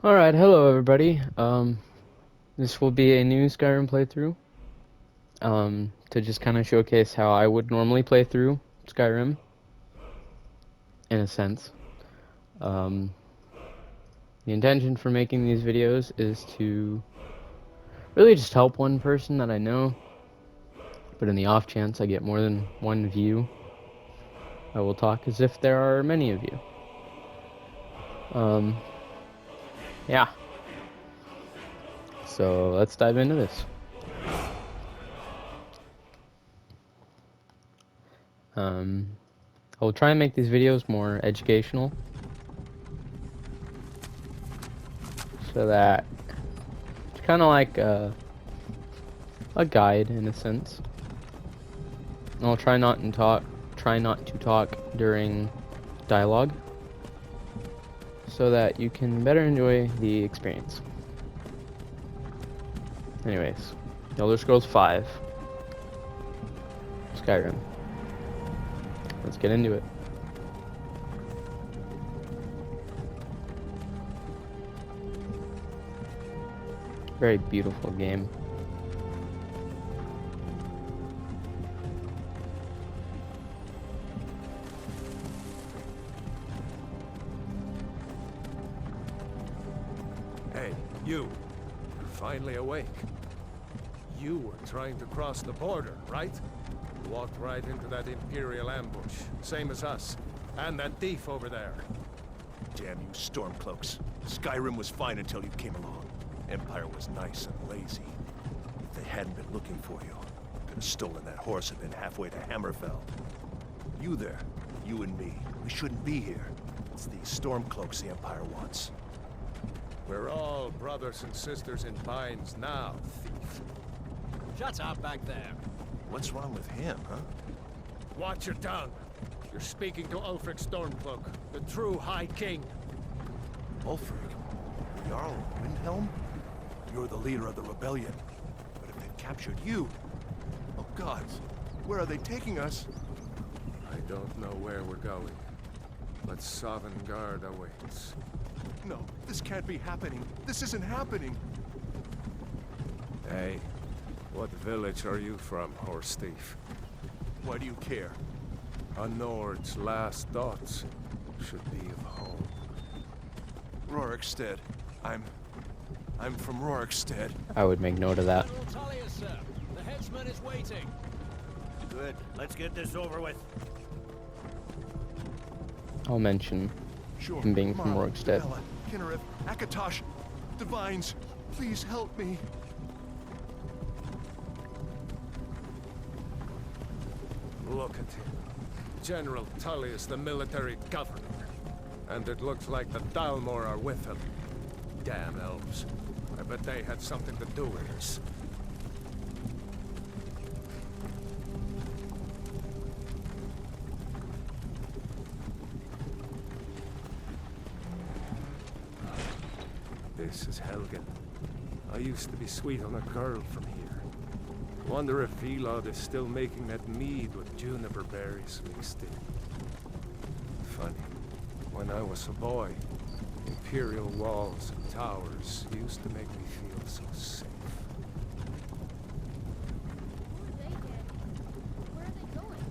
Alright, hello everybody. This will be a new Skyrim playthrough. To just kind of showcase how I would normally play through Skyrim, in a sense. Um, the intention for making these videos is to really just help one person that I know, but in the off chance I get more than one view, I will talk as if there are many of you. Yeah. So let's dive into this. I will try and make these videos more educational, so that it's kind of like a guide in a sense. I'll try not to talk during dialogue, so that you can better enjoy the experience. Anyways, Elder Scrolls 5, Skyrim. Let's get into it. Very beautiful game. Hey, you. You're finally awake. You were trying to cross the border, right? You walked right into that Imperial ambush, same as us. And that thief over there. Damn you Stormcloaks. Skyrim was fine until you came along. Empire was nice and lazy. If they hadn't been looking for you, could have stolen that horse and been halfway to Hammerfell. You there, you and me, we shouldn't be here. It's these Stormcloaks the Empire wants. We're all brothers and sisters in binds now, thief. Shut up back there. What's wrong with him, huh? Watch your tongue. You're speaking to Ulfric Stormcloak, the true High King. Ulfric? Jarl Windhelm? You're the leader of the rebellion. But if they've captured you... Oh gods, where are they taking us? I don't know where we're going, but Sovngarde awaits. No, this can't be happening. This isn't happening. Hey, what village are you from, horse thief? Why do you care? A Nord's last thoughts should be of home. Rorikstead. I'm from Rorikstead. I would make note of that. General Tullius, sir. The headsman is waiting. Good. Let's get this over with. I'll mention Sure. him being from Mom, Rorikstead. Bella, Kinnereth, Akatosh, Divines, please help me. Look at him. General Tullius, the military governor. And it looks like the Dalmor are with him. Damn elves. I bet they had something to do with this. This is Helgen. I used to be sweet on a girl from here. Wonder if Vilod is still making that mead with juniper berries mixed in. Funny. When I was a boy, Imperial walls and towers used to make me feel so safe. Where are they going?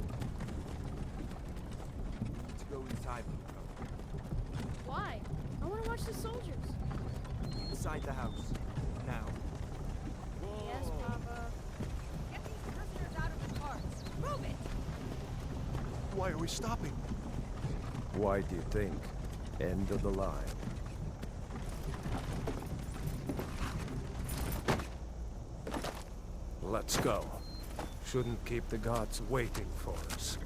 Let's go inside. Why? I want to watch the soldiers. Inside the house. Now. Yes, Papa. Get these prisoners out of the carts. Move it! Why are we stopping? Why do you think? End of the line. Let's go. Shouldn't keep the gods waiting for us.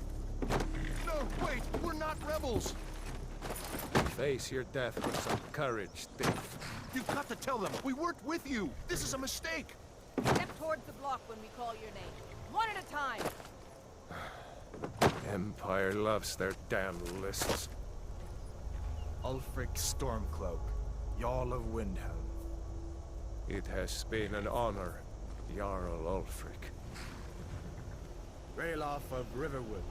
No, wait, we're not rebels. Face your death with some courage, thief. You've got to tell them, we weren't with you. This is a mistake. Step towards the block when we call your name. One at a time. Empire loves their damn lists. Ulfric Stormcloak, Jarl of Windhelm. It has been an honor, Jarl Ulfric. Ralof of Riverwood.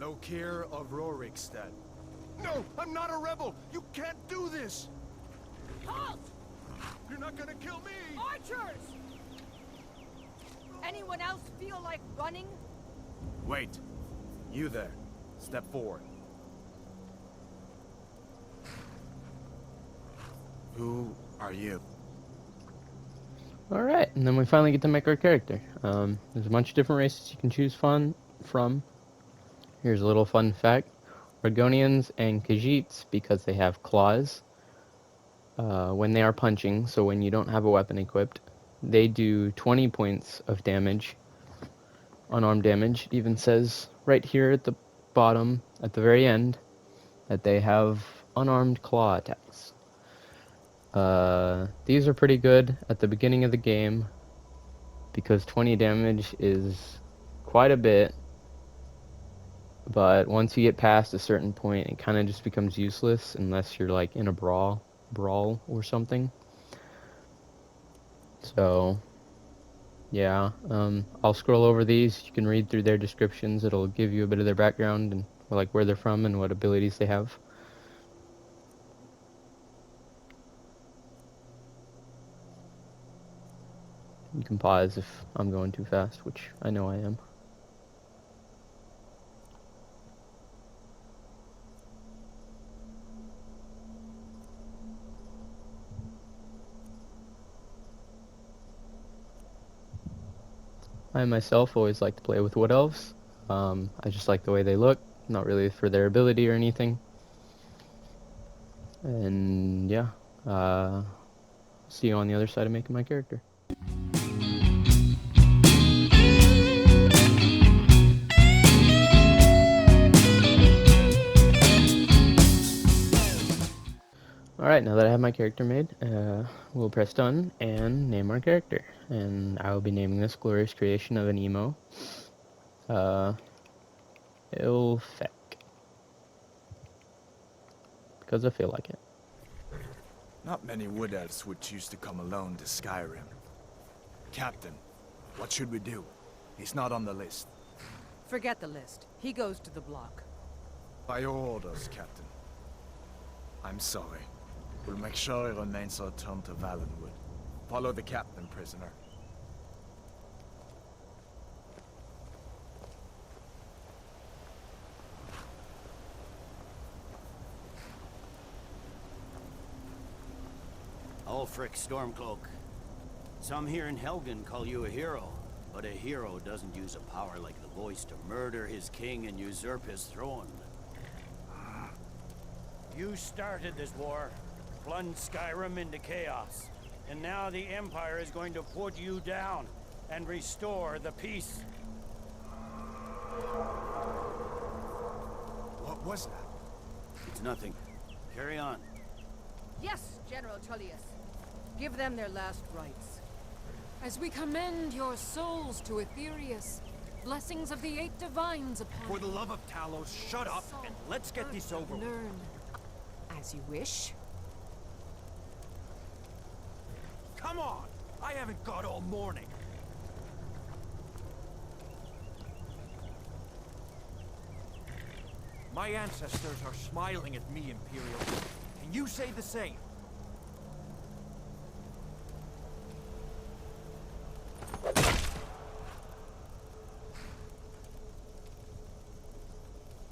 Lokir of Rorikstead. No, I'm not a rebel! You can't do this! Halt! You're not gonna kill me! Archers! Anyone else feel like running? Wait. You there. Step forward. Who are you? Alright, and then we finally get to make our character. There's a bunch of different races you can choose from. Here's a little fun fact. Argonians and Khajiits, because they have claws, when they are punching, so when you don't have a weapon equipped, they do 20 points of damage, unarmed damage. It even says right here at the bottom, at the very end, that they have unarmed claw attacks. These are pretty good at the beginning of the game, because 20 damage is quite a bit, but once you get past a certain point, it kind of just becomes useless unless you're like in a brawl or something. So yeah, I'll scroll over these. You can read through their descriptions. It'll give you a bit of their background and like where they're from and what abilities they have. You can pause if I'm going too fast, which I know I am. I myself always like to play with Wood Elves. I just like the way they look, not really for their ability or anything. And yeah, see you on the other side of making my character. Alright, now that I have my character made, we'll press done and name our character. And I will be naming this glorious creation of an emo, Ilfec. Because I feel like it. Not many wood elves would choose to come alone to Skyrim. Captain, what should we do? He's not on the list. Forget the list. He goes to the block. By your orders, Captain. I'm sorry. We'll make sure he remains returned to Valenwood. Follow the captain, prisoner. Ulfric Stormcloak. Some here in Helgen call you a hero, but a hero doesn't use a power like the voice to murder his king and usurp his throne. You started this war, plunged Skyrim into chaos, and now the Empire is going to put you down and restore the peace. What was that? It's nothing. Carry on. Yes, General Tullius. Give them their last rites. As we commend your souls to Aetherius, blessings of the 8 divines upon For the love of Talos, shut up and let's get this over with. Learn. As you wish. Come on! I haven't got all morning. My ancestors are smiling at me, Imperial. Can you say the same?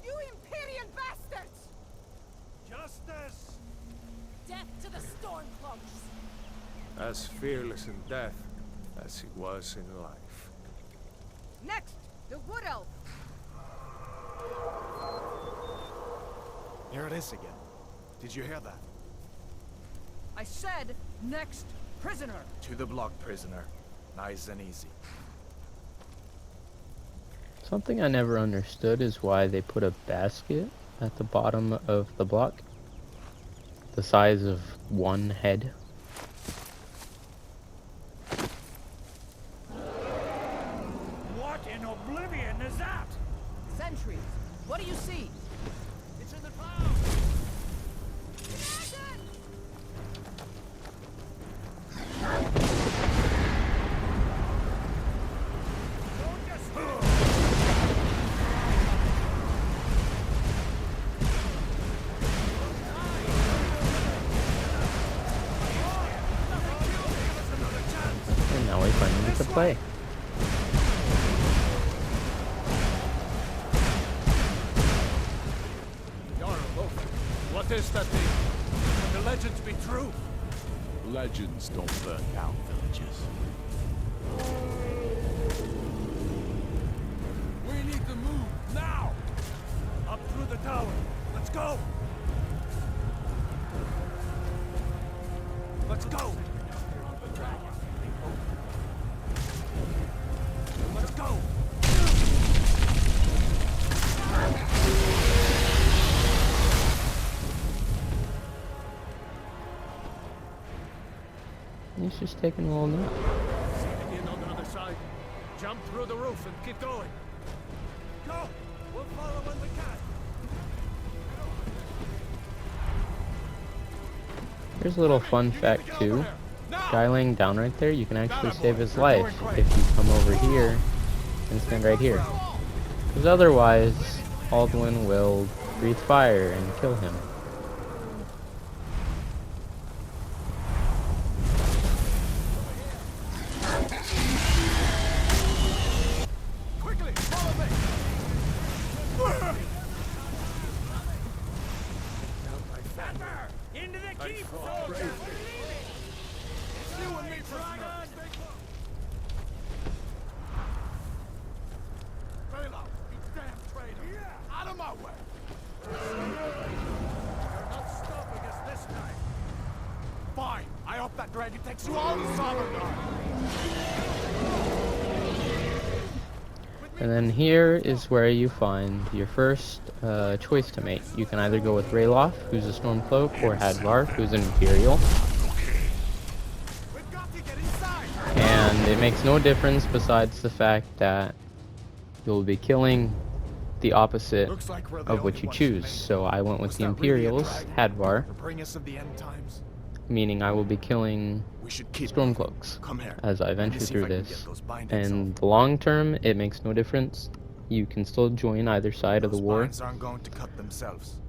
You Imperial bastards! Justice! Death to the Stormcloaks! As fearless in death as he was in life. Next, the Wood Elf. Here it is again. Did you hear that? I said, next prisoner. To the block, prisoner. Nice and easy. Something I never understood is why they put a basket at the bottom of the block, the size of one head. What in oblivion is that? Sentries. What do you see? It's in the clouds! Don't just... play. What is that thing? Can the legends be true? Legends don't burn down villages. We need to move now! Up through the tower. Let's go! Let's go! Let's go! He's just taking a little nap. Sneaking in on the other side. Jump through the roof and keep going. Go! We'll follow when we can. Here's a little fun fact too. Guy laying down right there, you can actually save his life if you come over here and stand right here. Because otherwise, Alduin will breathe fire and kill him. Quickly, follow me! Into the keep, soldier! It's you and me, prisoner! Bailout, you damn traitor! Out of my way! You're not stopping us this time! Fine! I hope that dragon takes you all to Sovngarde! And then here is where you find your first choice to make. You can either go with Rayloff, who's a Stormcloak, or Hadvar, who's an Imperial. We've got to get inside! And it makes no difference besides the fact that you'll be killing the opposite Looks like we're the of what only you ones choose. who made it. So I went with Was the that really a Imperials, dragon? Hadvar, The bringers of the end times. meaning I will be killing We should keep Stormcloaks Come here. as I Let me venture see if through I can this. get those bindings And the long term, it makes no difference. You can still join either side of the Those war. binds aren't going to cut themselves.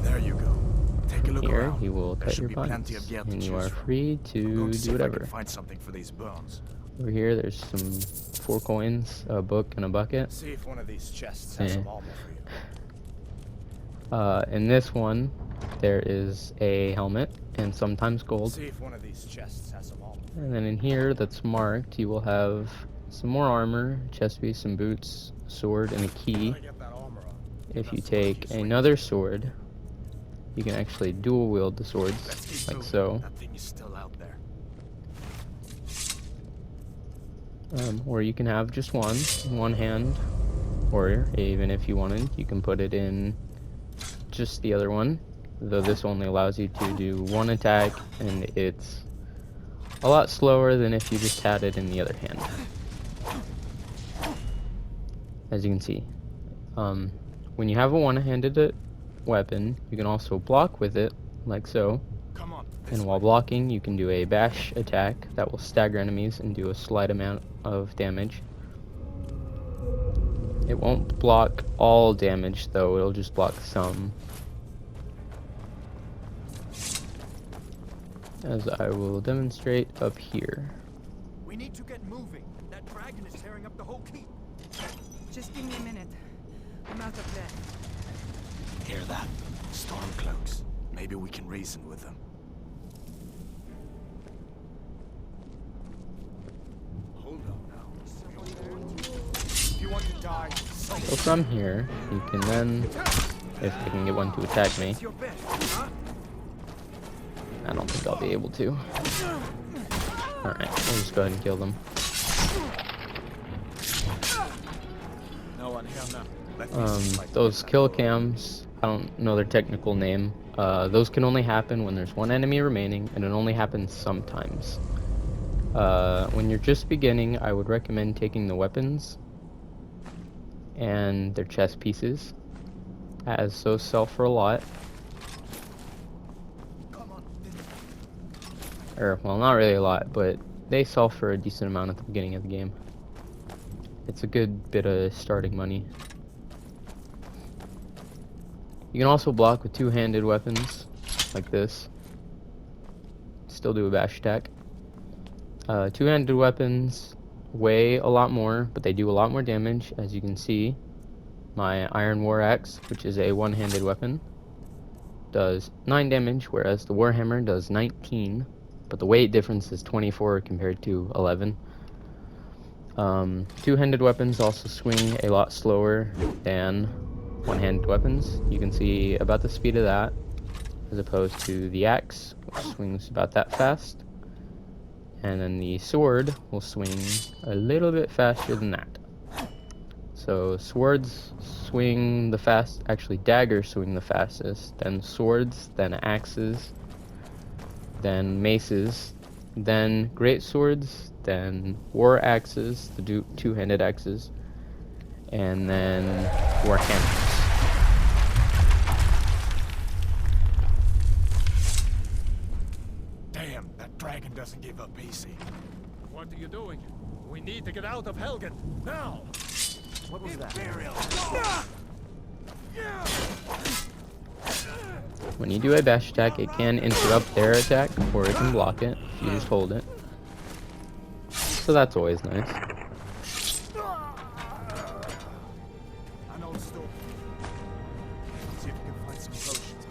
There you go. Take a look Here, around. you will There cut should your be binds, plenty of gear to and you choose are from. free I'm to going to see do if I whatever. can find something for these burns. Over here, there's some 4 coins, a book, and a bucket. See if one of these chests has some armor for you. In this one, there is a helmet, and sometimes gold. See if one of these chests has some armor. And then in here, that's marked, you will have some more armor, chest piece, some boots, sword, and a key. Gotta get that armor on. If you That's the take lucky swing. another sword, you can actually dual wield the Let's swords, keep like moving. so. That thing is still out there. Or you can have just one in one hand, or even if you wanted, you can put it in just the other one, though this only allows you to do one attack, and it's a lot slower than if you just had it in the other hand. As you can see, when you have a one-handed weapon, you can also block with it, like so. Come on. And while blocking, you can do a bash attack that will stagger enemies and do a slight amount of damage. It won't block all damage though, it'll just block some. As I will demonstrate up here. We need to get moving. That dragon is tearing up the whole keep. Just give me a minute. I'm out of breath. Hear that? Stormcloaks. Maybe we can reason with them. Hold on now. If you want to die, So from here, you can then, if I can get one to attack me, It's your bet, huh? I don't think I'll be able to. Alright, we'll just go ahead and kill them. no one here now. Let me see if I can Those get that kill door. cams, I don't know their technical name. Those can only happen when there's one enemy remaining, and it only happens sometimes. When you're just beginning, I would recommend taking the weapons and their chest pieces, as those sell for a lot. Or, well, not really a lot, but they sell for a decent amount at the beginning of the game. It's a good bit of starting money. You can also block with two-handed weapons, like this. Still do a bash attack. Two-handed weapons weigh a lot more, but they do a lot more damage. As you can see, my Iron War Axe, which is a one-handed weapon, does 9 damage, whereas the Warhammer does 19, but the weight difference is 24 compared to 11. Two-handed weapons also swing a lot slower than one-handed weapons. You can see about the speed of that, as opposed to the axe, which swings about that fast. And then the sword will swing a little bit faster than that. So swords swing the fast, actually daggers swing the fastest, then swords, then axes, then maces, then great swords, then war axes, the two-handed axes, and then war hammers. Damn, that dragon doesn't give up easy. What are you doing? We need to get out of Helgen, now! What was that? When you do a bash attack, it can interrupt their attack, or it can block it if you just hold it. So that's always nice. I know the store. See if you can find some potions.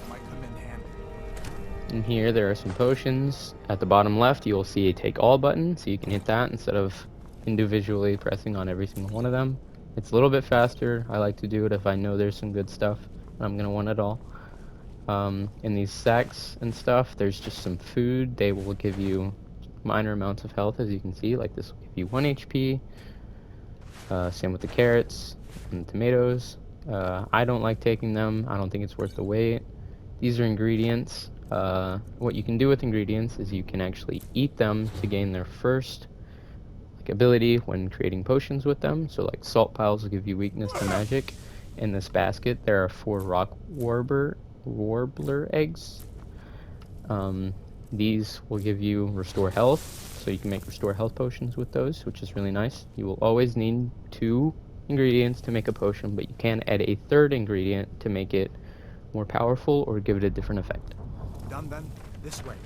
Might come in handy. In here, there are some potions. At the bottom left, you'll see a take all button, so you can hit that instead of individually pressing on every single one of them. It's a little bit faster. I like to do it if I know there's some good stuff. I'm gonna want it all. In these sacks and stuff, there's just some food. They will give you minor amounts of health, as you can see. Like this will give you 1 HP. Same with the carrots and the tomatoes. I don't like taking them. I don't think it's worth the wait. These are ingredients. What you can do with ingredients is you can actually eat them to gain their first ability when creating potions with them. So like salt piles will give you weakness to magic. In this basket there are 4 rock warbler eggs. These will give you restore health, so you can make restore health potions with those, which is really nice. You will always need 2 ingredients to make a potion, but you can add a 3rd ingredient to make it more powerful or give it a different effect. Done then, this way.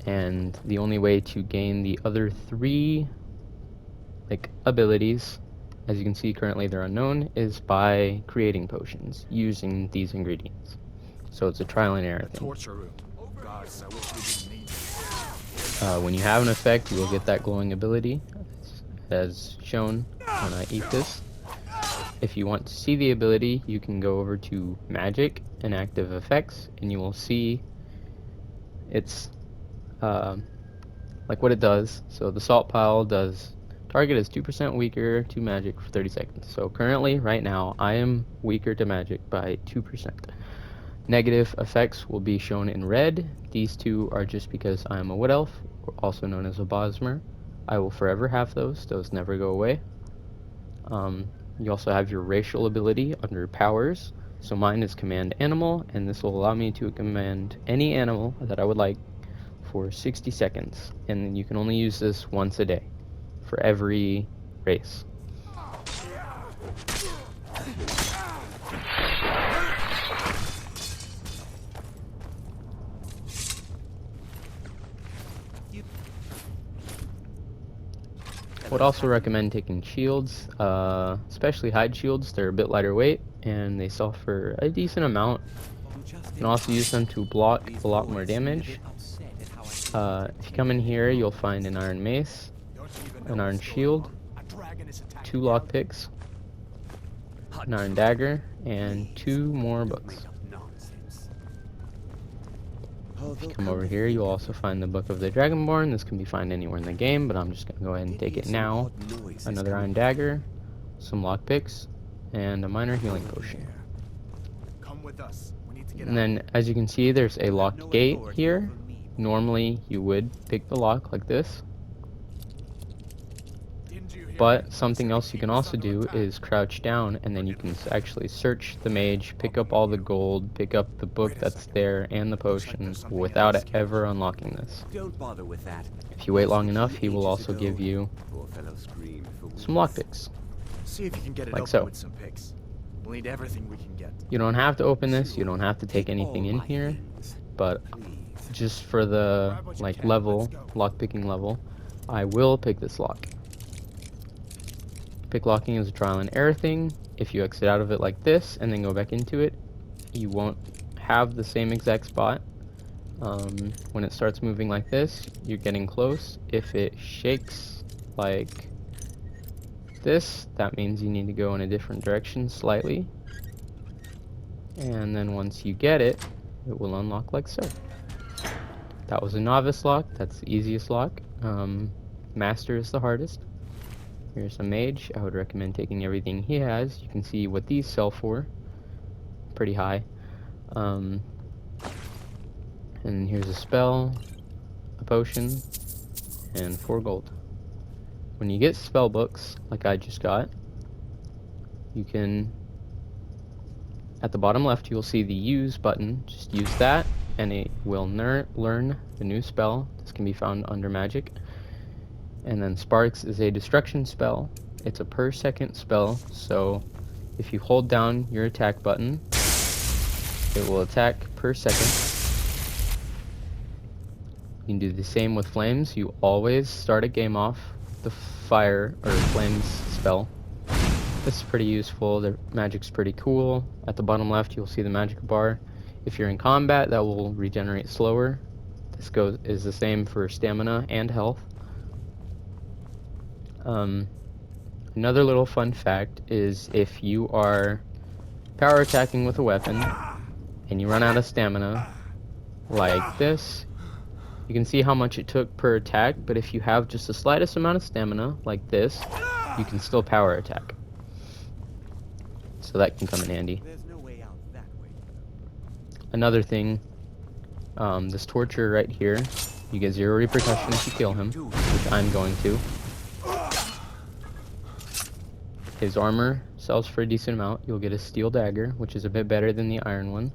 And the only way to gain the other 3 abilities, as you can see currently they're unknown, is by creating potions using these ingredients. So it's a trial and error thing. Torture room. Gods, I wish we didn't need this. When you have an effect, you will get that glowing ability, as shown when I eat this. If you want to see the ability, you can go over to Magic and Active Effects, and you will see it's like what it does. So the salt pile does target is 2% weaker to magic for 30 seconds. So currently, right now, I am weaker to magic by 2%. Negative effects will be shown in red. These 2 are just because I am a wood elf, also known as a bosmer. I will forever have those. Those never go away. You also have your racial ability under powers. So mine is command animal, and this will allow me to command any animal that I would like for 60 seconds. And you can only use this once a day for every race. I would also recommend taking shields, especially hide shields. They're a bit lighter weight and they sell for a decent amount. You can also use them to block a lot more damage. If you come in here, you'll find an iron mace, an iron shield, 2 lockpicks, an iron dagger, and 2 more books. If you come over here, you'll also find the Book of the Dragonborn. This can be found anywhere in the game, but I'm just going to go ahead and take it now. Another iron dagger, some lockpicks, and a minor healing potion. Come with us. We need to get And then, as you can see, there's a locked gate here. Normally, you would pick the lock like this. But something else you can also do is crouch down, and then you can actually search the mage, pick up all the gold, pick up the book that's there, and the potion without ever unlocking this. Don't bother with that. If you wait long enough, he will also give you Poor fellow screamed for some lockpicks. See if you can get it Like open so. with some picks. We'll need everything we can get. You don't have to open this, you don't have to take anything in here, but just for the like level, lockpicking level, I will pick this lock. Picklocking is a trial and error thing. If you exit out of it like this and then go back into it, you won't have the same exact spot. When it starts moving like this, you're getting close. If it shakes like this, that means you need to go in a different direction slightly. And then once you get it, it will unlock like so. That was a novice lock. That's the easiest lock. Master is the hardest. Here's a mage. I would recommend taking everything he has. You can see what these sell for. Pretty high. And here's a spell, a potion, and 4 gold. When you get spell books, like I just got, you can, at the bottom left, you'll see the use button. Just use that, and it will learn the new spell. This can be found under magic. And then Sparks is a destruction spell. It's a per second spell, so if you hold down your attack button, it will attack per second. You can do the same with flames. You always start a game off with the fire or flames spell. This is pretty useful. The magic's pretty cool. At the bottom left, you'll see the magic bar. If you're in combat, that will regenerate slower. This is the same for stamina and health. Another little fun fact is if you are power attacking with a weapon and you run out of stamina like this, you can see how much it took per attack, but if you have just the slightest amount of stamina like this, you can still power attack. So that can come in handy. Another thing, this torture right here, you get 0 repercussion if you kill him, which I'm going to. His armor sells for a decent amount. You'll get a steel dagger, which is a bit better than the iron one.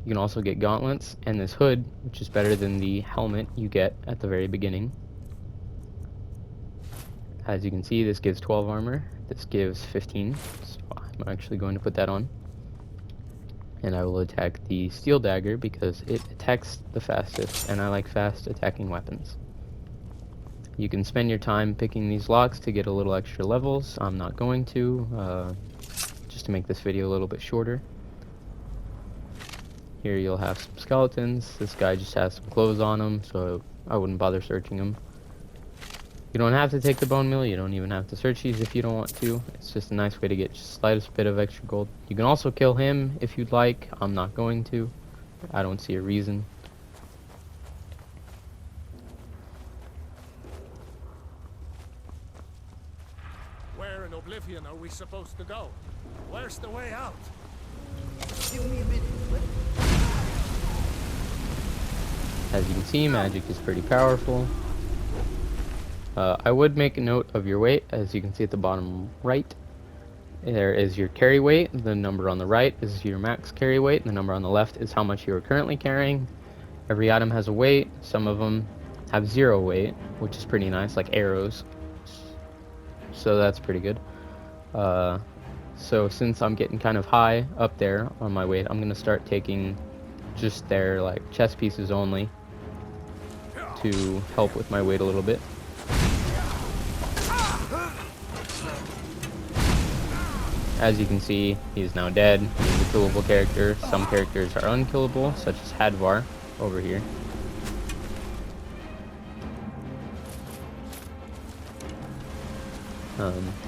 You can also get gauntlets, and this hood, which is better than the helmet you get at the very beginning. As you can see, this gives 12 armor. This gives 15, so I'm actually going to put that on. And I will attack the steel dagger because it attacks the fastest, and I like fast attacking weapons. You can spend your time picking these locks to get a little extra levels. I'm not going to, just to make this video a little bit shorter. Here you'll have some skeletons. This guy just has some clothes on him, so I wouldn't bother searching him. You don't have to take the bone meal. You don't even have to search these if you don't want to. It's just a nice way to get just the slightest bit of extra gold. You can also kill him if you'd like. I'm not going to. I don't see a reason. Where in Oblivion are we supposed to go? Where's the way out? As you can see, magic is pretty powerful. I would make a note of your weight. As you can see at the bottom right, there is your carry weight. The number on the right is your max carry weight. The number on the left is how much you are currently carrying. Every item has a weight. Some of them have 0 weight, which is pretty nice, like arrows. So that's pretty good. So since I'm getting kind of high up there on my weight, I'm gonna start taking just their like chest pieces only to help with my weight a little bit. As you can see, he's now dead. He's a killable character. Some characters are unkillable, such as Hadvar over here.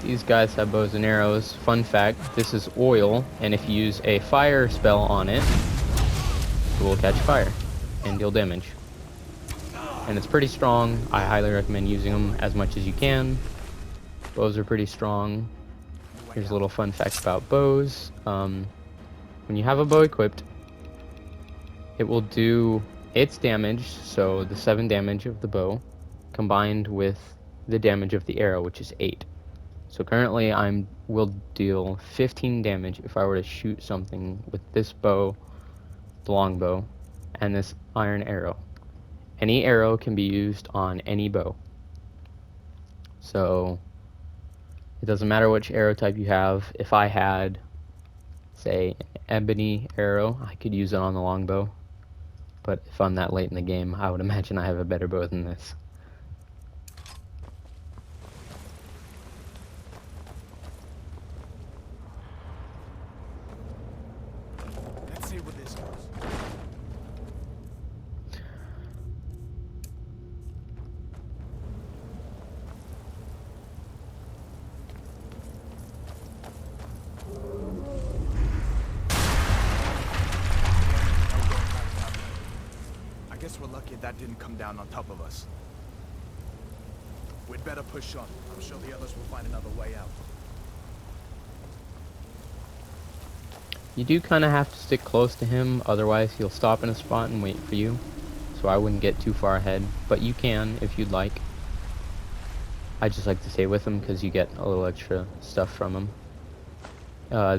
These guys have bows and arrows. Fun fact, this is oil, and if you use a fire spell on it, it will catch fire and deal damage. And it's pretty strong. I highly recommend using them as much as you can. Bows are pretty strong. Here's a little fun fact about bows. When you have a bow equipped, it will do its damage, so the 7 damage of the bow, combined with the damage of the arrow, which is 8. So currently will deal 15 damage if I were to shoot something with this bow, the longbow, and this iron arrow. Any arrow can be used on any bow. So it doesn't matter which arrow type you have. If I had say, an ebony arrow. I could use it on the longbow, but if I'm that late in the game, I would imagine I have a better bow than this. Let's see where this goes. I guess we're lucky that didn't come down on top of us. We'd better push on. I'm sure the others will find another way out. You do kind of have to stick close to him, otherwise he'll stop in a spot and wait for you. So I wouldn't get too far ahead, but you can if you'd like. I just like to stay with him because you get a little extra stuff from him.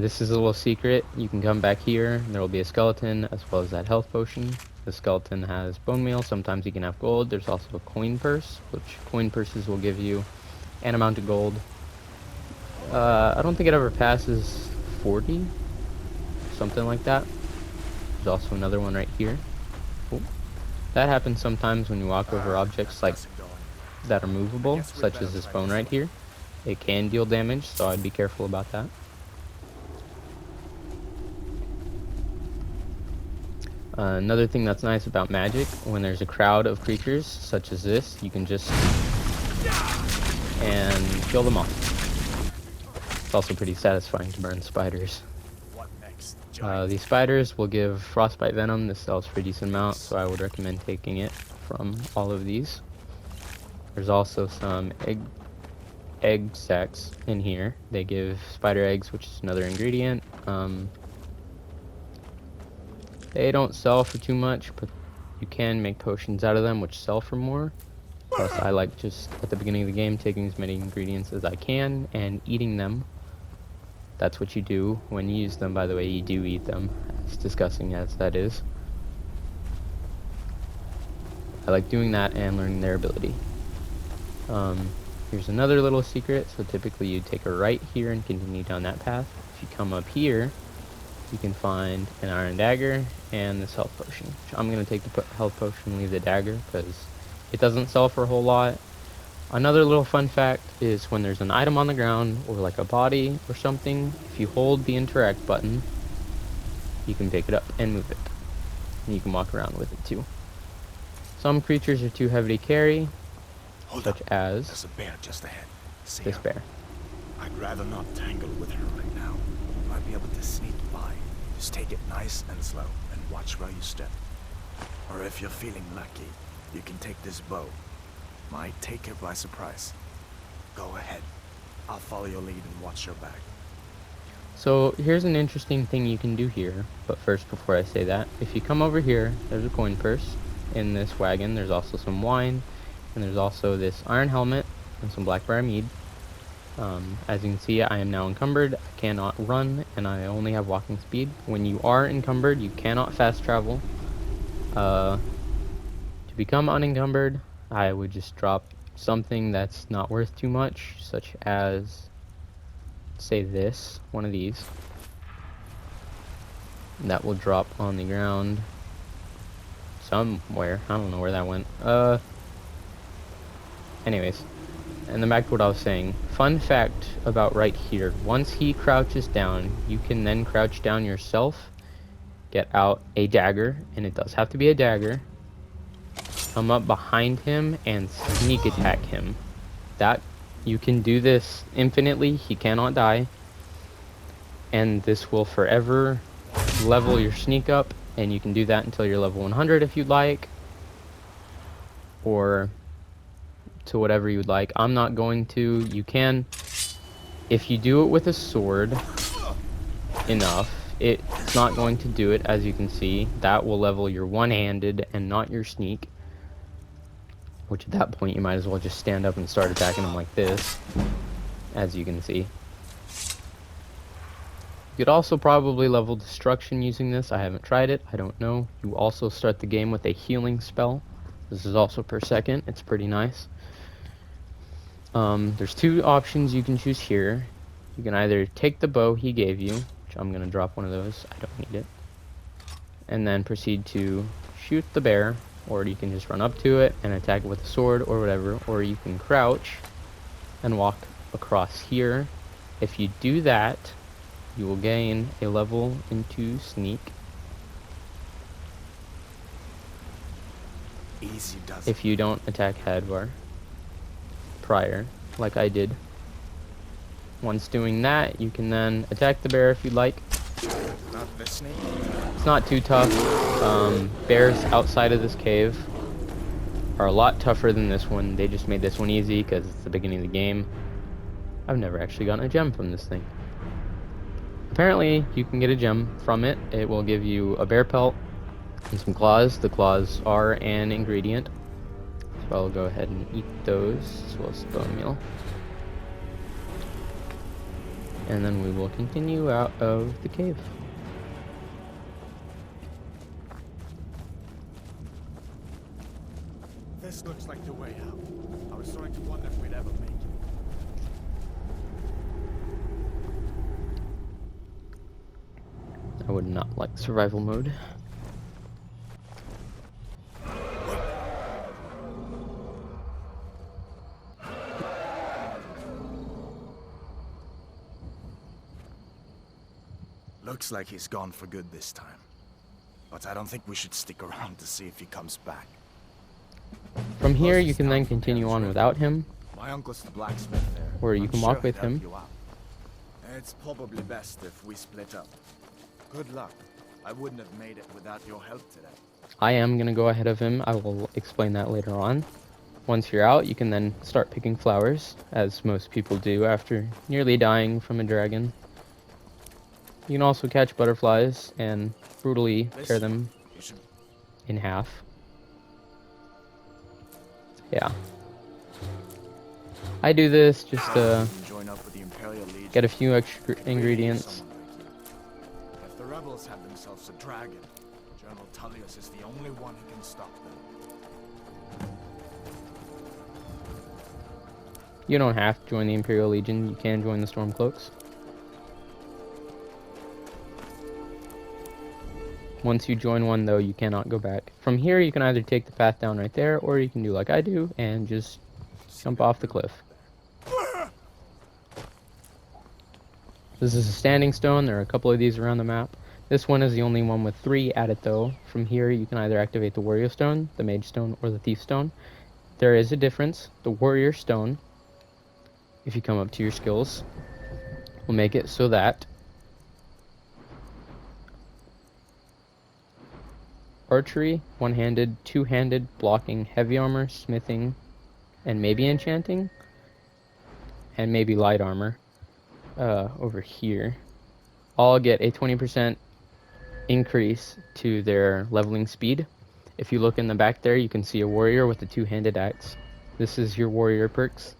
This is a little secret. You can come back here, and there will be a skeleton as well as that health potion. The skeleton has bone meal. Sometimes you can have gold. There's also a coin purse, which coin purses will give you an amount of gold. I don't think it ever passes 40, something like that. There's also another one right here. Cool. That happens sometimes when you walk over objects like that are movable, such as this bone right here. It can deal damage, so I'd be careful about that. Another thing that's nice about magic, when there's a crowd of creatures such as this, you can just and kill them off. It's also pretty satisfying to burn spiders. What next? These spiders will give frostbite venom. This sells for a decent amount, so I would recommend taking it from all of these. There's also some egg sacs in here. They give spider eggs, which is another ingredient. They don't sell for too much, but you can make potions out of them, which sell for more. Plus, I like just at the beginning of the game taking as many ingredients as I can and eating them. That's what you do when you use them. By the way, you do eat them, as disgusting as that is. I like doing that and learning their ability. Here's another little secret. So typically you take a right here and continue down that path. If you come up here, you can find an iron dagger and this health potion. I'm going to take the health potion and leave the dagger because it doesn't sell for a whole lot. Another little fun fact is when there's an item on the ground or like a body or something, if you hold the interact button, you can pick it up and move it. And you can walk around with it too. Some creatures are too heavy to carry, such as There's a bear just ahead. See this her? bear. I'd rather not tangle with her right now. Might be able to sneak by. Just take it nice and slow and watch where you step. Or if you're feeling lucky, you can take this bow. Might take her by surprise. Go ahead. I'll follow your lead and watch your back. So here's an interesting thing you can do here, but first before I say that, if you come over here, there's a coin purse. In this wagon, there's also some wine, and there's also this iron helmet and some blackberry mead. As you can see, I am now encumbered, I cannot run, and I only have walking speed. When you are encumbered, you cannot fast travel. To become unencumbered, I would just drop something that's not worth too much, such as, say this, one of these. That will drop on the ground somewhere. I don't know where that went. Anyways, and then back to what I was saying. Fun fact about right here. Once he crouches down, you can then crouch down yourself, get out a dagger, and it does have to be a dagger. Come up behind him and sneak attack him. That you can do this infinitely. He cannot die. And this will forever level your sneak up, and you can do that until you're level 100 if you'd like, or to whatever you would like. I'm not going to. You can, if you do it with a sword enough, it's not going to do it. As you can see, that will level your one-handed and not your sneak, which at that point you might as well just stand up and start attacking them like this, as you can see. You could also probably level destruction using this. I haven't tried it, I don't know. You also start the game with a healing spell. This is also per second. It's pretty nice. There's two options you can choose here. You can either take the bow he gave you, which I'm going to drop one of those. I don't need it. And then proceed to shoot the bear, or you can just run up to it and attack it with a sword or whatever, or you can crouch and walk across here. If you do that, you will gain a level into sneak. Easy does If you don't attack Hadvar prior, like I did. Once doing that, you can then attack the bear if you'd like. Not the snake. It's not too tough. Bears outside of this cave are a lot tougher than this one. They just made this one easy because it's the beginning of the game. I've never actually gotten a gem from this thing. Apparently, you can get a gem from it. It will give you a bear pelt and some claws. The claws are an ingredient. So I'll go ahead and eat those, as well as the bone meal. And then we will continue out of the cave. This looks like the way out. I was starting to wonder if we'd ever make it. I would not like survival mode. Looks like he's gone for good this time. But I don't think we should stick around to see if he comes back. From here, you can then continue on without him, My uncle's the blacksmith there. or you I'm can sure walk with he'd help him. you out. It's probably best if we split up. Good luck. I wouldn't have made it without your help today. I am going to go ahead of him. I will explain that later on. Once you're out, you can then start picking flowers, as most people do after nearly dying from a dragon. You can also catch butterflies and brutally tear them in half. Yeah. I do this just to Join up with the Imperial Legion. get a few extra ingredients. If the rebels have themselves a dragon, General Tullius is the only one who can stop them. You don't have to join the Imperial Legion, you can join the Stormcloaks. Once you join one, though, you cannot go back. From here, you can either take the path down right there, or you can do like I do, and just jump off the cliff. This is a standing stone. There are a couple of these around the map. This one is the only one with 3 at it, though. From here, you can either activate the Warrior Stone, the Mage Stone, or the Thief Stone. There is a difference. The Warrior Stone, if you come up to your skills, will make it so that archery, one-handed, two-handed, blocking, heavy armor, smithing, and maybe enchanting, and maybe light armor, over here, all get a 20% increase to their leveling speed. If you look in the back there, you can see a warrior with a two-handed axe. This is your warrior perks.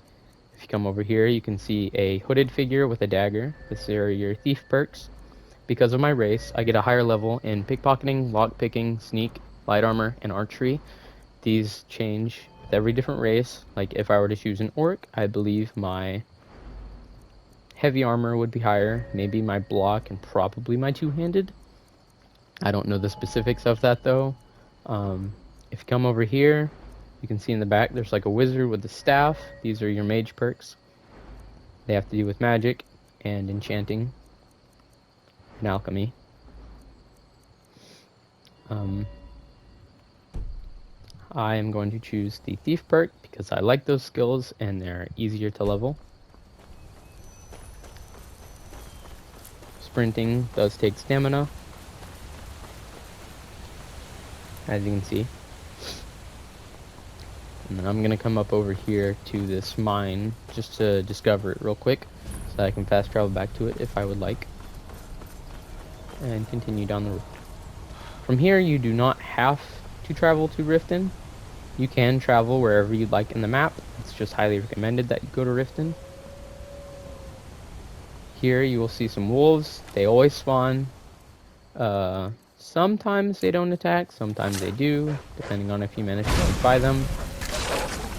If you come over here, you can see a hooded figure with a dagger. This are your thief perks. Because of my race, I get a higher level in pickpocketing, lockpicking, sneak, light armor, and archery. These change with every different race. Like if I were to choose an orc, I believe my heavy armor would be higher, maybe my block, and probably my two-handed. I don't know the specifics of that though. If you come over here, you can see in the back there's like a wizard with a staff. These are your mage perks. They have to do with magic and enchanting and alchemy. I am going to choose the thief perk because I like those skills and they're easier to level. Sprinting does take stamina, as you can see. And then I'm gonna come up over here to this mine just to discover it real quick so that I can fast travel back to it if I would like, and continue down the road. From here, you do not have to travel to Riften. You can travel wherever you'd like in the map. It's just highly recommended that you go to Riften. Here you will see some wolves. They always spawn. Sometimes they don't attack, sometimes they do, depending on if you manage to buy them.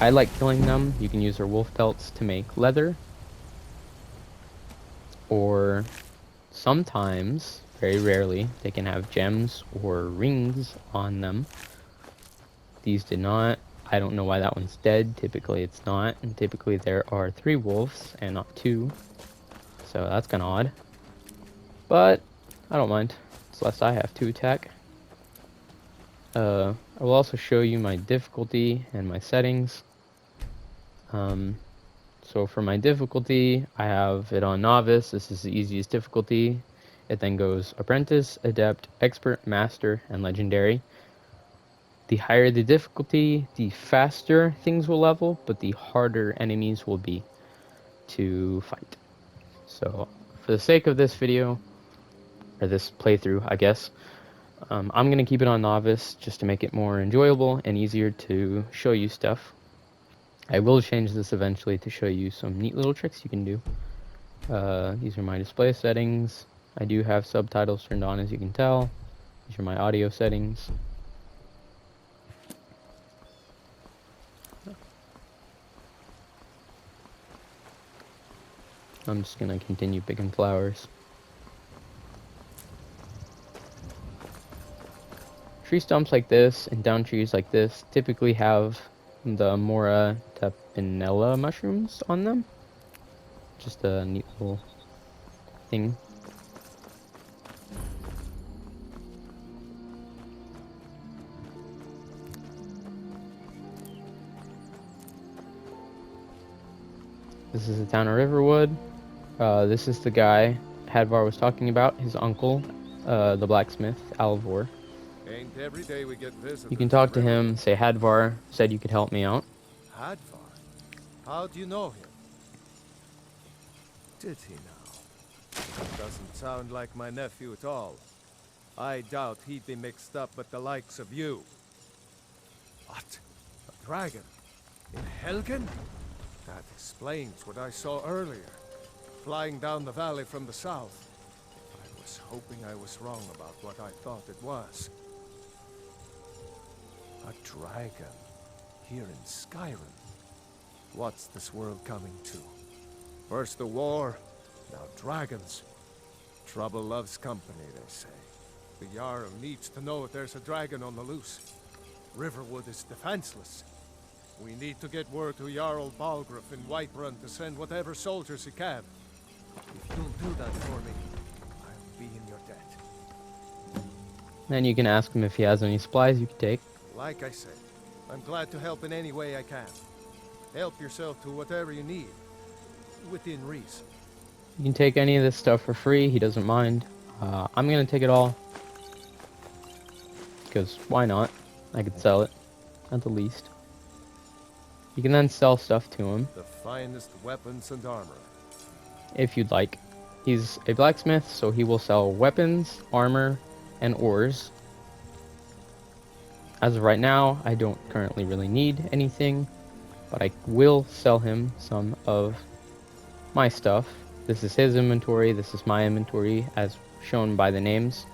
I like killing them. You can use their wolf pelts to make leather, or sometimes, very rarely, they can have gems or rings on them. These did not. I don't know why that one's dead. Typically it's not, and typically there are 3 wolves and not 2. So that's kind of odd. But I don't mind, unless I have to attack. I will also show you my difficulty and my settings. So for my difficulty, I have it on novice. This is the easiest difficulty. It then goes apprentice, adept, expert, master, and legendary. The higher the difficulty, the faster things will level, but the harder enemies will be to fight. So for the sake of this video, or this playthrough, I guess, I'm going to keep it on novice just to make it more enjoyable and easier to show you stuff. I will change this eventually to show you some neat little tricks you can do. These are my display settings. I do have subtitles turned on, as you can tell. These are my audio settings. I'm just going to continue picking flowers. Tree stumps like this and down trees like this typically have the Mora tapinella mushrooms on them. Just a neat little thing. This is the town of Riverwood. This is the guy Hadvar was talking about, his uncle, the blacksmith, Alvor. Ain't every day we get visitors. You can talk to him, say Hadvar said you could help me out. Hadvar? How do you know him? Did he now? That doesn't sound like my nephew at all. I doubt he'd be mixed up with the likes of you. What? A dragon? In Helgen? That explains what I saw earlier, flying down the valley from the south. I was hoping I was wrong about what I thought it was. A dragon here in Skyrim. What's this world coming to? First the war, now dragons. Trouble loves company, they say. The Jarl needs to know if there's a dragon on the loose. Riverwood is defenseless. We need to get word to Jarl Balgruuf in Whiterun to send whatever soldiers he can. If you'll do that for me, I'll be in your debt. Then you can ask him if he has any supplies you can take. Like I said, I'm glad to help in any way I can. Help yourself to whatever you need, within reason. You can take any of this stuff for free, he doesn't mind. I'm gonna take it all. Because why not? I could sell it, at the least. You can then sell stuff to him. The finest weapons and armor. If you'd like. He's a blacksmith, so he will sell weapons, armor, and ores. As of right now, I don't currently really need anything, but I will sell him some of my stuff. This is his inventory, this is my inventory, as shown by the names.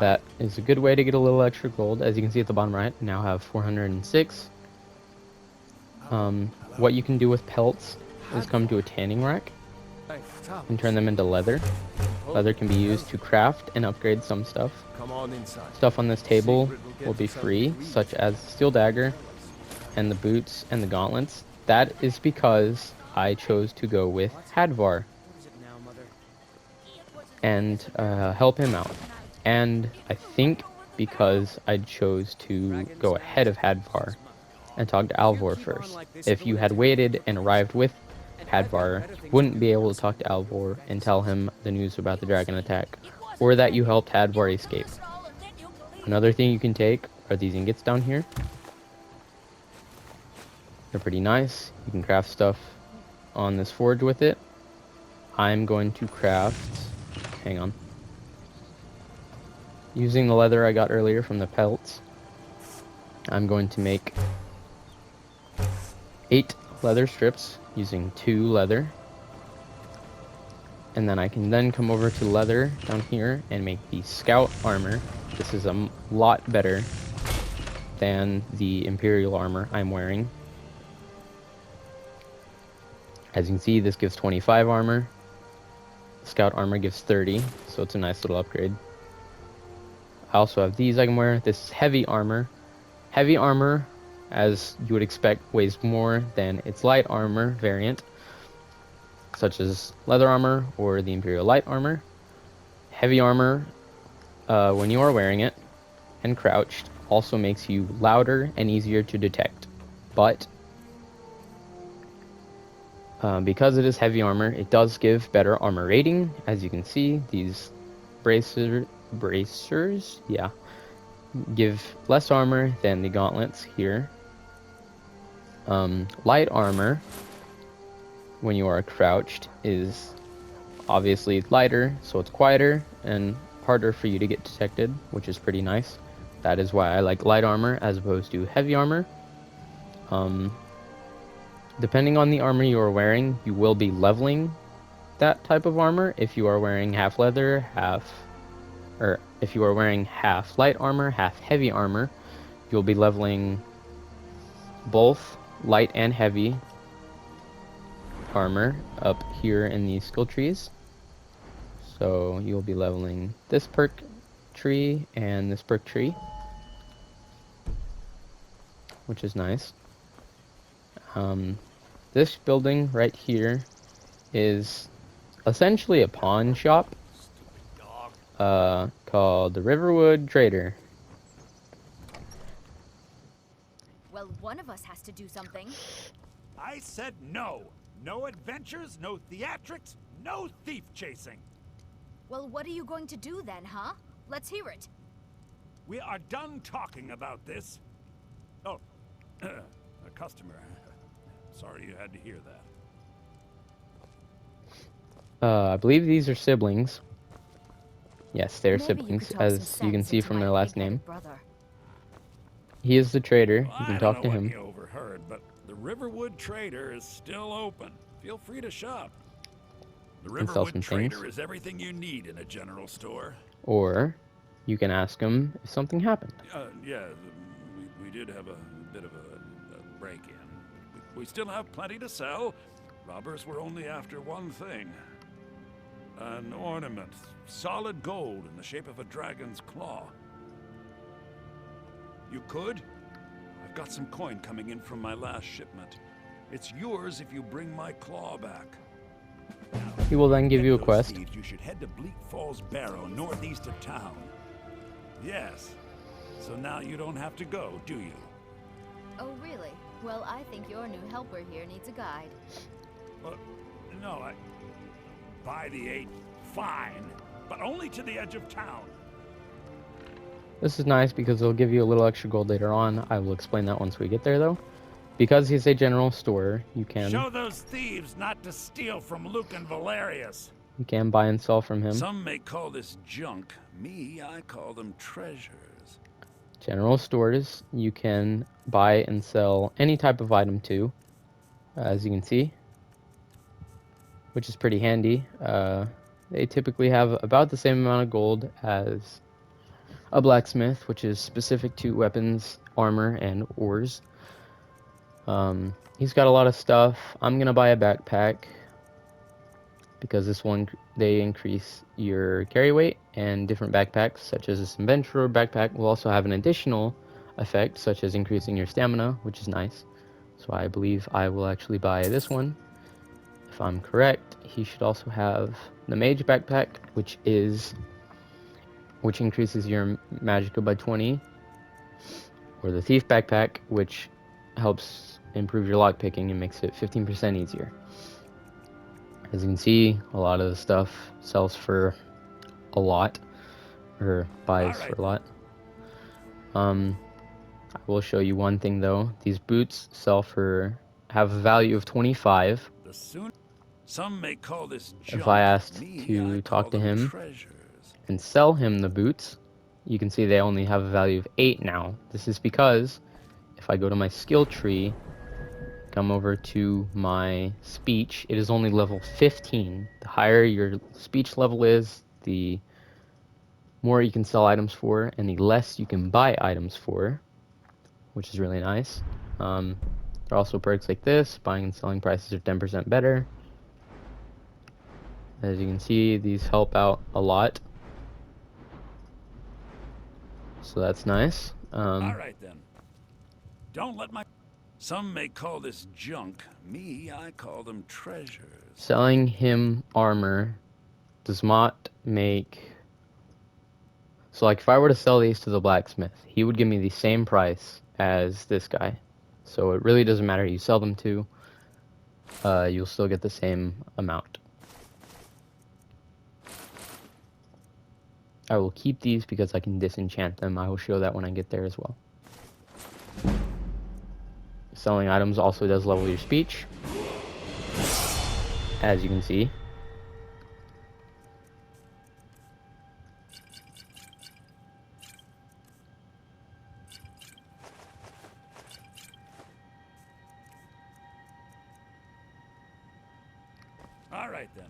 That is a good way to get a little extra gold. As you can see at the bottom right, I now have 406. What you can do with pelts is come to a tanning rack and turn them into leather. Leather can be used to craft and upgrade some stuff. Stuff on this table will be free, such as steel dagger and the boots and the gauntlets. That is because I chose to go with Hadvar and help him out. And I think because I chose to go ahead of Hadvar and talk to Alvor first. If you had waited and arrived with Hadvar, you wouldn't be able to talk to Alvor and tell him the news about the dragon attack, or that you helped Hadvar escape. Another thing you can take are these ingots down here. They're pretty nice. You can craft stuff on this forge with it. I'm going to craft... hang on. Using the leather I got earlier from the pelts, I'm going to make 8 leather strips using 2 leather And then I can then come over to leather down here and make the scout armor. This is a lot better than the imperial armor I'm wearing. As you can see, this gives 25 armor. Scout armor gives 30, so it's a nice little upgrade. I also have these I can wear. This is heavy armor. Heavy armor, as you would expect, weighs more than its light armor variant, such as leather armor or the imperial light armor. Heavy armor, when you are wearing it and crouched, also makes you louder and easier to detect. But because it is heavy armor, it does give better armor rating. As you can see, these bracers, yeah, give less armor than the gauntlets here. Light armor, when you are crouched, is obviously lighter, so it's quieter and harder for you to get detected, which is pretty nice. That is why I like light armor as opposed to heavy armor. Depending on the armor you are wearing, you will be leveling that type of armor. If you are wearing half leather, if you are wearing half light armor, half heavy armor, you'll be leveling both light and heavy armor up here in these skill trees. So you'll be leveling this perk tree and this perk tree, which is nice. This building right here is essentially a pawn shop called the Riverwood Trader. Well, one of us has to do something. I said no. No adventures, no theatrics, no thief chasing. Well, what are you going to do then, huh? Let's hear it. We are done talking about this. Oh, a customer. Sorry you had to hear that. I believe these are siblings. Yes, they're Maybe siblings, you as you can see from their last name. Brother. He is the trader. Well, You can I talk don't to know him. what you overheard, but the Riverwood Trader is still open. Feel free to shop. The And sell Riverwood some Trader things. is everything you need in a general store. Or you can ask him if something happened. Yeah, we did have a bit of a break-in. We still have plenty to sell. Robbers were only after one thing. An ornament, solid gold in the shape of a dragon's claw. You could? I've got some coin coming in from my last shipment. It's yours if you bring my claw back. He will then give you a Those quest. thieves, you should head to Bleak Falls Barrow, northeast of town. Yes. So now you don't have to go, do you? Oh, really? Well, I think your new helper here needs a guide. Well, no, By the 8, fine. But only to the edge of town. This is nice because it'll give you a little extra gold later on. I will explain that once we get there, though. Because he's a general store, you can Show those thieves not to steal from Luke and Valerius. buy and sell from him. Some may call this junk. Me, I call them treasures. General stores, you can buy and sell any type of item to, as you can see, which is pretty handy. They typically have about the same amount of gold as a blacksmith, which is specific to weapons, armor, and ores. He's got a lot of stuff. I'm gonna buy a backpack because this one, they increase your carry weight, and different backpacks such as this adventurer backpack will also have an additional effect such as increasing your stamina, which is nice. So I believe I will actually buy this one. If I'm correct, he should also have the mage backpack, which increases your magicka by 20, or the thief backpack, which helps improve your lockpicking and makes it 15% easier. As you can see, a lot of the stuff sells for a lot, or buys for a lot. I will show you one thing though. These boots have a value of 25. Some may call this junk. If I asked Me, to I talk to call them him treasures. and sell him the boots, you can see they only have a value of 8 now. This is because if I go to my skill tree, come over to my speech. It is only level 15. The higher your speech level is, the more you can sell items for, and the less you can buy items for, which is really nice. There are also perks like this. Buying and selling prices are 10% better. As you can see, these help out a lot. So that's nice. All right then. Don't let my... Some may call this junk. Me, I call them treasures. Selling him armor does not make... So like if I were to sell these to the blacksmith, he would give me the same price as this guy. So it really doesn't matter who you sell them to. You'll still get the same amount. I will keep these because I can disenchant them. I will show that when I get there as well. Selling items also does level your speech, as you can see. All right then.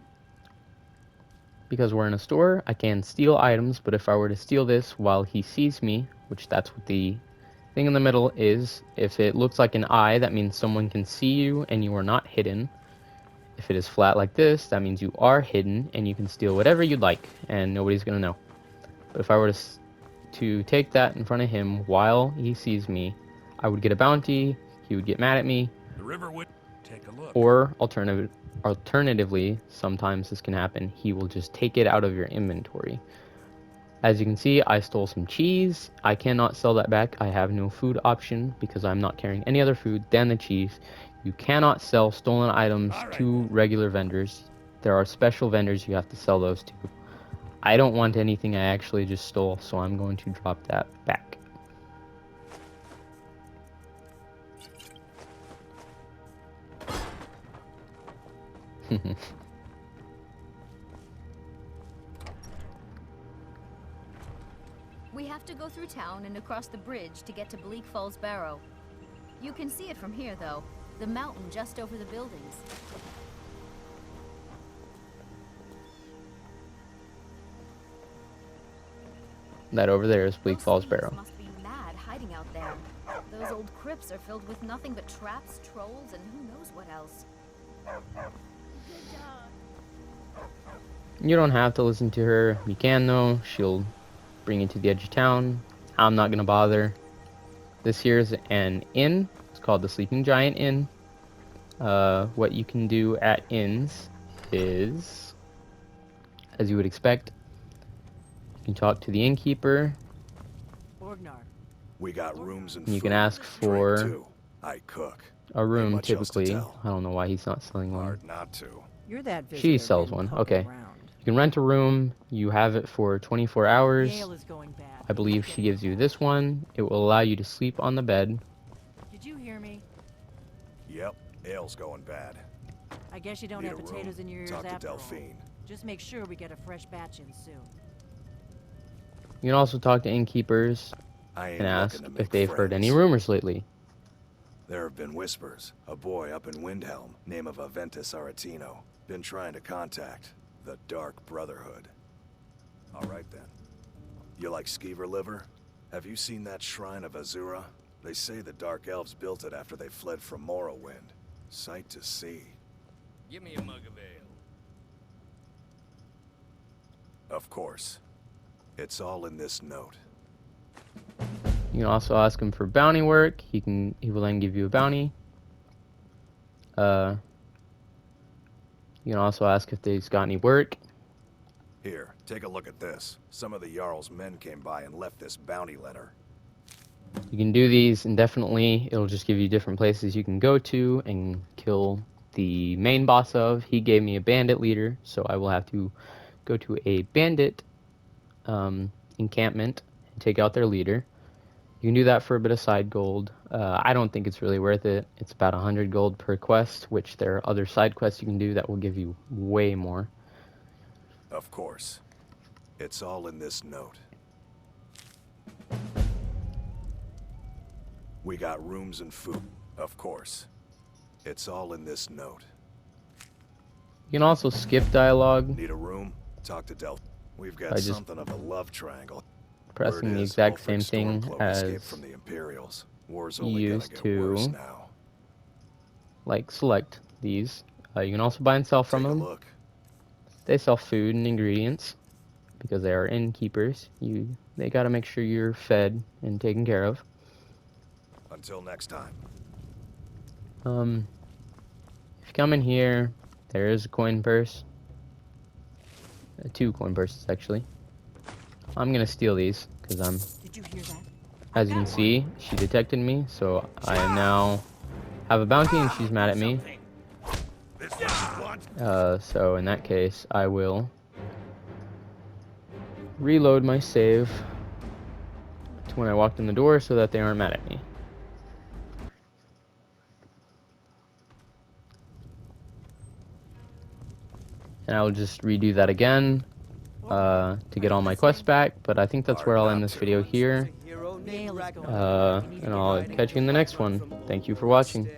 Because we're in a store, I can steal items, but if I were to steal this while he sees me, which that's what the thing in the middle is, if it looks like an eye, that means someone can see you and you are not hidden. If it is flat like this, that means you are hidden and you can steal whatever you'd like and nobody's gonna know. But if I were to take that in front of him while he sees me, I would get a bounty, he would get mad at me, The river would... Take a look. or alternatively, sometimes this can happen, he will just take it out of your inventory. As you can see, I stole some cheese. I cannot sell that back. I have no food option because I'm not carrying any other food than the cheese. You cannot sell stolen items to regular vendors. There are special vendors you have to sell those to. I don't want anything I actually just stole, so I'm going to drop that back. We have to go through town and across the bridge to get to Bleak Falls Barrow. You can see it from here, though. The mountain just over the buildings. That over there is Bleak Those Falls thieves Barrow. must be mad hiding out there. Those old crypts are filled with nothing but traps, trolls, and who knows what else. You don't have to listen to her. You can though. She'll bring you to the edge of town. I'm not gonna bother. This here's an inn. It's called the Sleeping Giant Inn. What you can do at inns is, as you would expect, you can talk to the innkeeper. We got rooms and You food. can ask Drink, for too. I cook. a room Ain't much else to typically. tell. I don't know why he's not selling one. Hard not to. You're that She sells one. Okay. You can rent a room. You have it for 24 hours. is going bad. I believe she gives you this one. It will allow you to sleep on the bed. Did you hear me? Yep, ale's going bad. I guess you don't Need have a room. potatoes in your ears Talk to after all. Delphine. Just make sure we get a fresh batch in soon. You can also talk to innkeepers I ain't and ask looking to if make they've heard any friends. rumors lately. There have been whispers. A boy up in Windhelm, name of Aventus Aretino, been trying to contact the Dark Brotherhood. All right then. You like skeever liver? Have you seen that shrine of Azura? They say the Dark Elves built it after they fled from Morrowind. Sight to see. Give me a mug of ale. Of course. It's all in this note. You can also ask him for bounty work. He will then give you a bounty. You can also ask if they've got any work. Here, take a look at this. Some of the Jarl's men came by and left this bounty letter. You can do these indefinitely. It'll just give you different places you can go to and kill the main boss of. He gave me a bandit leader, so I will have to go to a bandit encampment and take out their leader. You can do that for a bit of side gold. I don't think it's really worth it. It's about 100 gold per quest, which there are other side quests you can do that will give you way more. Of course. It's all in this note. We got rooms and food. Of course. It's all in this note. You can also skip dialogue Need a room? Talk to Del. We've got by just something of a love triangle. pressing Word the is, exact Ulfric same thing Stormcloak escaped as from the Imperials. War's you only gonna used get worse to now. like select these. You can also buy and sell from Take a them. look. They sell food and ingredients because they are innkeepers. They gotta make sure you're fed and taken care of. Until next time. If you come in here, there is a coin purse. Two coin purses actually. I'm gonna steal these because Did you hear that? as you can see, she detected me, so I am now have a bounty and she's mad at me. This is what you want? So in that case, I will reload my save to when I walked in the door so that they aren't mad at me. And I will just redo that again to get all my quests back, but I think that's where I'll end this video here. And I'll catch you in the next one. Thank you for watching.